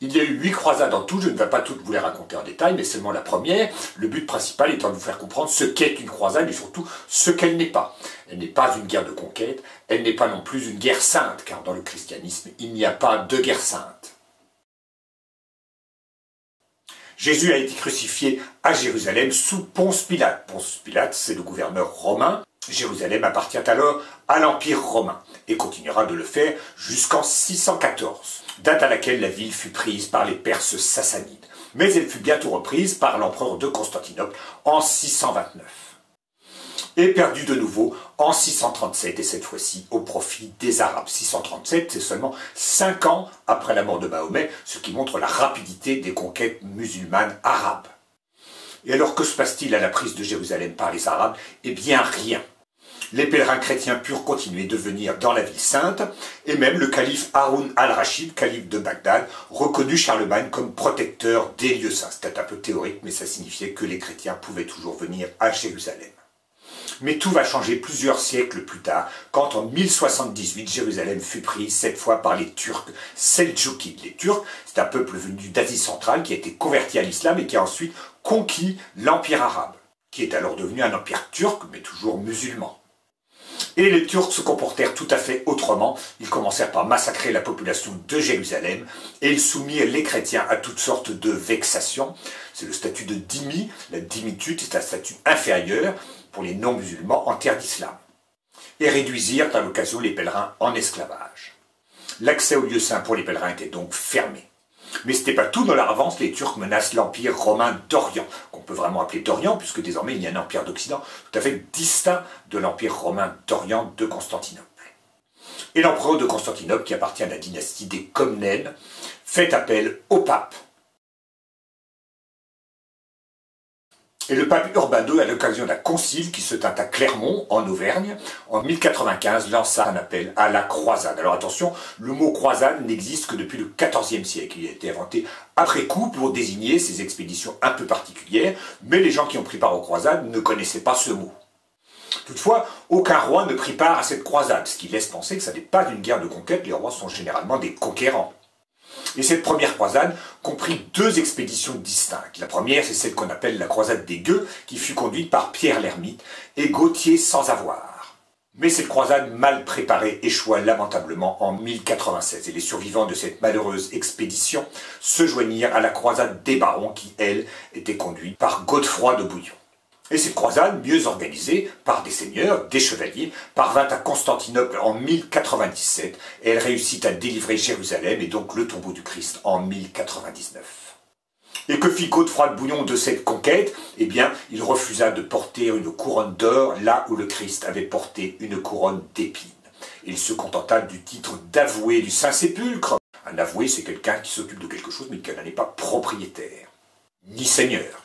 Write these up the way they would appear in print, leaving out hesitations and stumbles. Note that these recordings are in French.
Il y a eu 8 croisades en tout, je ne vais pas toutes vous les raconter en détail, mais seulement la première, le but principal étant de vous faire comprendre ce qu'est une croisade et surtout ce qu'elle n'est pas. Elle n'est pas une guerre de conquête, elle n'est pas non plus une guerre sainte, car dans le christianisme, il n'y a pas de guerre sainte. Jésus a été crucifié à Jérusalem sous Ponce Pilate. Ponce Pilate, c'est le gouverneur romain. Jérusalem appartient alors à l'Empire romain et continuera de le faire jusqu'en 614, date à laquelle la ville fut prise par les Perses sassanides. Mais elle fut bientôt reprise par l'empereur de Constantinople en 629 et perdue de nouveau en 637 et cette fois-ci au profit des Arabes. 637, c'est seulement 5 ans après la mort de Mahomet, ce qui montre la rapidité des conquêtes musulmanes arabes. Et alors que se passe-t-il à la prise de Jérusalem par les Arabes? Eh bien rien. Les pèlerins chrétiens purent continuer de venir dans la ville sainte, et même le calife Haroun al-Rachid, calife de Bagdad, reconnut Charlemagne comme protecteur des lieux saints. C'était un peu théorique, mais ça signifiait que les chrétiens pouvaient toujours venir à Jérusalem. Mais tout va changer plusieurs siècles plus tard, quand en 1078, Jérusalem fut prise cette fois par les Turcs Seldjoukides. Les Turcs, c'est un peuple venu d'Asie centrale qui a été converti à l'islam et qui a ensuite conquis l'Empire arabe, qui est alors devenu un empire turc, mais toujours musulman. Et les Turcs se comportèrent tout à fait autrement. Ils commencèrent par massacrer la population de Jérusalem et ils soumirent les chrétiens à toutes sortes de vexations. C'est le statut de dhimmi. La dhimmitude est un statut inférieur pour les non-musulmans en terre d'islam. Et réduisirent à l'occasion les pèlerins en esclavage. L'accès aux lieux saints pour les pèlerins était donc fermé. Mais ce n'était pas tout. Dans leur avance, les Turcs menacent l'empire romain d'Orient, qu'on peut vraiment appeler d'Orient, puisque désormais il y a un empire d'Occident tout à fait distinct de l'empire romain d'Orient de Constantinople. Et l'empereur de Constantinople, qui appartient à la dynastie des Comnènes, fait appel au pape. Et le pape Urbain II, à l'occasion d'un concile qui se tint à Clermont, en Auvergne, en 1095, lança un appel à la croisade. Alors attention, le mot croisade n'existe que depuis le XIVe siècle. Il a été inventé après coup pour désigner ces expéditions un peu particulières, mais les gens qui ont pris part aux croisades ne connaissaient pas ce mot. Toutefois, aucun roi ne prit part à cette croisade, ce qui laisse penser que ça n'est pas une guerre de conquête, les rois sont généralement des conquérants. Et cette première croisade comprit 2 expéditions distinctes. La première, c'est celle qu'on appelle la croisade des Gueux, qui fut conduite par Pierre l'Ermite et Gauthier sans avoir. Mais cette croisade mal préparée échoua lamentablement en 1096, et les survivants de cette malheureuse expédition se joignirent à la croisade des Barons, qui, elle, était conduite par Godefroy de Bouillon. Et cette croisade, mieux organisée par des seigneurs, des chevaliers, parvint à Constantinople en 1097 et elle réussit à délivrer Jérusalem et donc le tombeau du Christ en 1099. Et que fit Godefroy de Bouillon de cette conquête? Eh bien, il refusa de porter une couronne d'or là où le Christ avait porté une couronne d'épines. Il se contenta du titre d'avoué du Saint-Sépulcre. Un avoué, c'est quelqu'un qui s'occupe de quelque chose mais qui n'en est pas propriétaire, ni seigneur.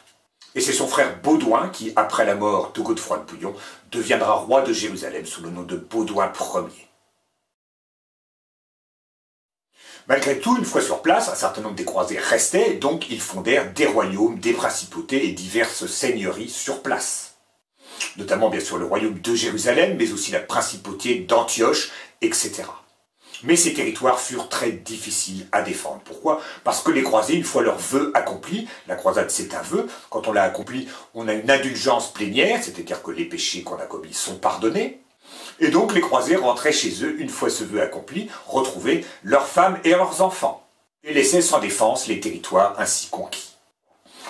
Et c'est son frère Baudouin qui, après la mort de Godefroy de Bouillon, deviendra roi de Jérusalem sous le nom de Baudouin Ier. Malgré tout, une fois sur place, un certain nombre des croisés restaient, et donc ils fondèrent des royaumes, des principautés et diverses seigneuries sur place. Notamment bien sûr le royaume de Jérusalem, mais aussi la principauté d'Antioche, etc. Mais ces territoires furent très difficiles à défendre. Pourquoi? Parce que les croisés, une fois leur vœu accompli, la croisade c'est un vœu, quand on l'a accompli, on a une indulgence plénière, c'est-à-dire que les péchés qu'on a commis sont pardonnés, et donc les croisés rentraient chez eux, une fois ce vœu accompli, retrouver leurs femmes et leurs enfants, et laissaient sans défense les territoires ainsi conquis.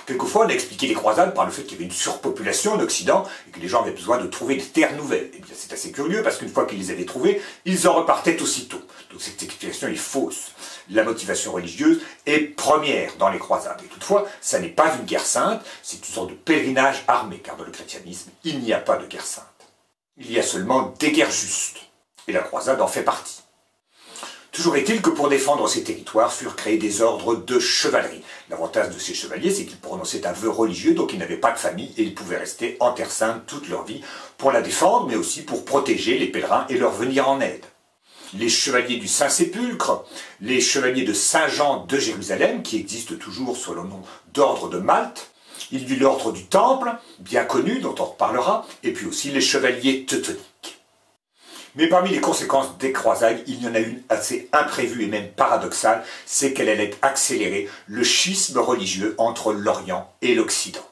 Quelquefois, on a expliqué les croisades par le fait qu'il y avait une surpopulation en Occident et que les gens avaient besoin de trouver des terres nouvelles. Et bien, c'est assez curieux parce qu'une fois qu'ils les avaient trouvées, ils en repartaient aussitôt. Donc cette explication est fausse. La motivation religieuse est première dans les croisades. Et toutefois, ça n'est pas une guerre sainte, c'est une sorte de pèlerinage armé, car dans le christianisme, il n'y a pas de guerre sainte. Il y a seulement des guerres justes. Et la croisade en fait partie. Toujours est-il que pour défendre ces territoires furent créés des ordres de chevalerie. L'avantage de ces chevaliers, c'est qu'ils prononçaient un vœu religieux, donc ils n'avaient pas de famille et ils pouvaient rester en terre sainte toute leur vie pour la défendre, mais aussi pour protéger les pèlerins et leur venir en aide. Les chevaliers du Saint-Sépulcre, les chevaliers de Saint-Jean de Jérusalem, qui existent toujours sous le nom d'ordre de Malte, il y eut l'ordre du Temple, bien connu, dont on reparlera, et puis aussi les chevaliers teutoniques. Mais parmi les conséquences des croisades, il y en a une assez imprévue et même paradoxale, c'est qu'elle allait accélérer le schisme religieux entre l'Orient et l'Occident.